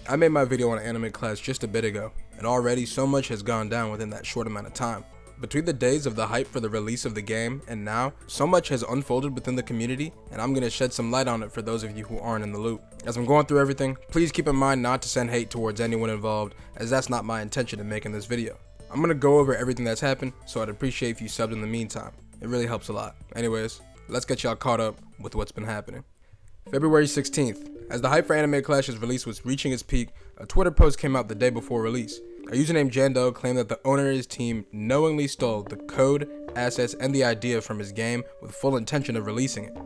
I made my video on Anime Clash just a bit ago, and already so much has gone down within that short amount of time. Between the days of the hype for the release of the game and now, so much has unfolded within the community, and I'm going to shed some light on it for those of you who aren't in the loop. As I'm going through everything, please keep in mind not to send hate towards anyone involved, as that's not my intention in making this video. I'm going to go over everything that's happened, so I'd appreciate if you subbed in the meantime. It really helps a lot. Anyways, let's get y'all caught up with what's been happening. February 16th. As the hype for Anime Clash's release was reaching its peak, a Twitter post came out the day before release. A user named Jandel claimed that the owner of his team knowingly stole the code, assets, and the idea from his game with full intention of releasing it.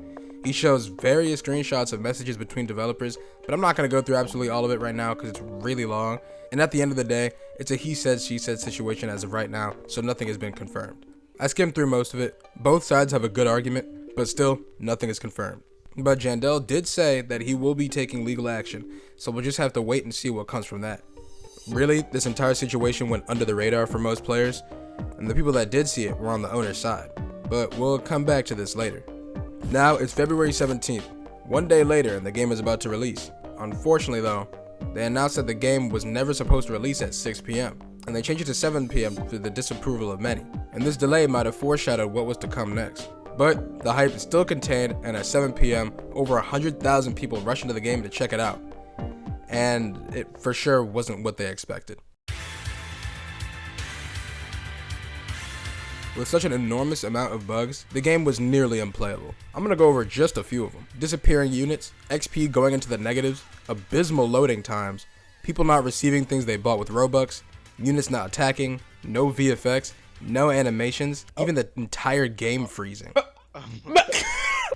He shows various screenshots of messages between developers, but I'm not going to go through absolutely all of it right now because it's really long, and at the end of the day, it's a he said she said situation as of right now, so nothing has been confirmed. I skimmed through most of it. Both sides have a good argument, but still, nothing is confirmed. But Jandel did say that he will be taking legal action, so we'll just have to wait and see what comes from that. Really, this entire situation went under the radar for most players, and the people that did see it were on the owner's side. But we'll come back to this later. Now it's February 17th, one day later and the game is about to release. Unfortunately though, they announced that the game was never supposed to release at 6 p.m. and they changed it to 7 p.m. to the disapproval of many. And this delay might have foreshadowed what was to come next. But the hype is still contained, and at 7 p.m., over 100,000 people rushed into the game to check it out. And it for sure wasn't what they expected. With such an enormous amount of bugs, the game was nearly unplayable. I'm gonna go over just a few of them. Disappearing units, XP going into the negatives, abysmal loading times, people not receiving things they bought with Robux, units not attacking, no VFX, no animations, even the entire game freezing.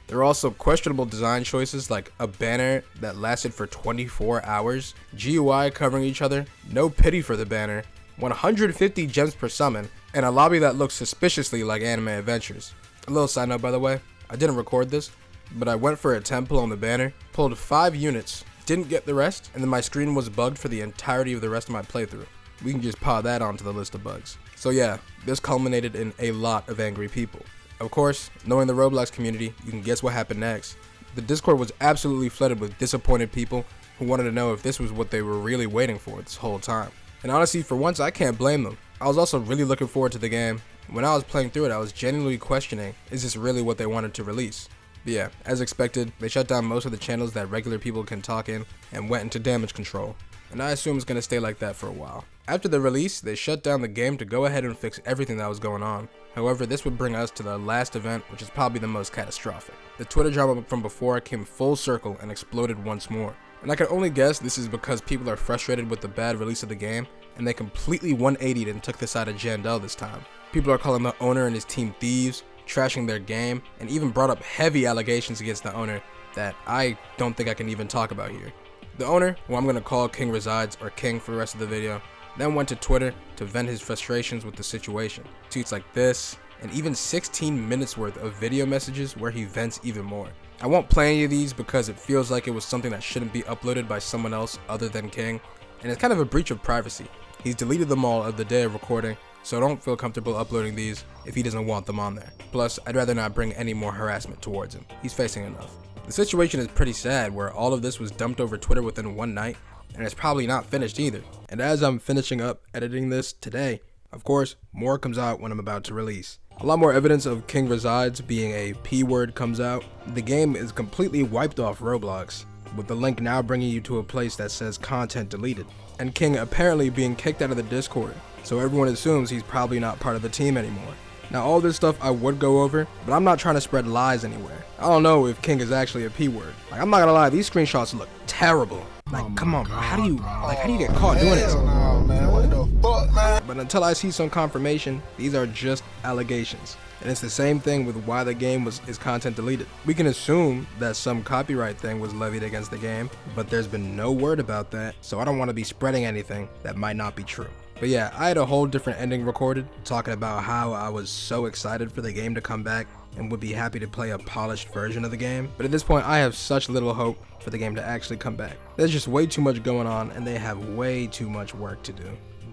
There are also questionable design choices like a banner that lasted for 24 hours, GUI covering each other, no pity for the banner, 150 gems per summon, and a lobby that looks suspiciously like Anime Adventures. A little side note by the way, I didn't record this, but I went for a 10 pull on the banner, pulled 5 units, didn't get the rest, and then my screen was bugged for the entirety of the rest of my playthrough. We can just pile that onto the list of bugs. So yeah, this culminated in a lot of angry people. Of course, knowing the Roblox community, you can guess what happened next. The Discord was absolutely flooded with disappointed people who wanted to know if this was what they were really waiting for this whole time. And honestly, for once, I can't blame them. I was also really looking forward to the game. When I was playing through it, I was genuinely questioning, is this really what they wanted to release? But yeah, as expected, they shut down most of the channels that regular people can talk in and went into damage control. And I assume it's going to stay like that for a while. After the release, they shut down the game to go ahead and fix everything that was going on. However, this would bring us to the last event, which is probably the most catastrophic. The Twitter drama from before came full circle and exploded once more. And I can only guess this is because people are frustrated with the bad release of the game, and they completely 180'd and took the side of Jandel this time. People are calling the owner and his team thieves, trashing their game, and even brought up heavy allegations against the owner that I don't think I can even talk about here. The owner, who I'm going to call King Resides, or King for the rest of the video, then went to Twitter to vent his frustrations with the situation. Tweets like this, and even 16 minutes worth of video messages where he vents even more. I won't play any of these because it feels like it was something that shouldn't be uploaded by someone else other than King, and it's kind of a breach of privacy. He's deleted them all of the day of recording, so don't feel comfortable uploading these if he doesn't want them on there. Plus, I'd rather not bring any more harassment towards him. He's facing enough. The situation is pretty sad where all of this was dumped over Twitter within one night, and it's probably not finished either. And as I'm finishing up editing this today, of course, more comes out when I'm about to release. A lot more evidence of King Resides being a P-word comes out. The game is completely wiped off Roblox, with the link now bringing you to a place that says content deleted. And King apparently being kicked out of the Discord, so everyone assumes he's probably not part of the team anymore. Now all this stuff I would go over, but I'm not trying to spread lies anywhere. I don't know if King is actually a P-word. Like, I'm not gonna lie, these screenshots look terrible. Like, come on, bro. How do you get caught doing this? Man, what the fuck, man? But until I see some confirmation, these are just allegations. And it's the same thing with why the game is content deleted. We can assume that some copyright thing was levied against the game, but there's been no word about that, so I don't want to be spreading anything that might not be true. But yeah, I had a whole different ending recorded, talking about how I was so excited for the game to come back and would be happy to play a polished version of the game. But at this point, I have such little hope for the game to actually come back. There's just way too much going on, and they have way too much work to do.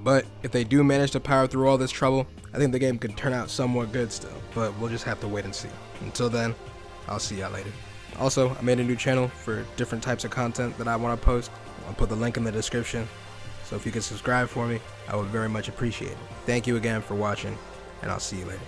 But if they do manage to power through all this trouble, I think the game could turn out somewhat good still. But we'll just have to wait and see. Until then, I'll see y'all later. Also, I made a new channel for different types of content that I want to post, I'll put the link in the description. So if you could subscribe for me, I would very much appreciate it. Thank you again for watching, and I'll see you later.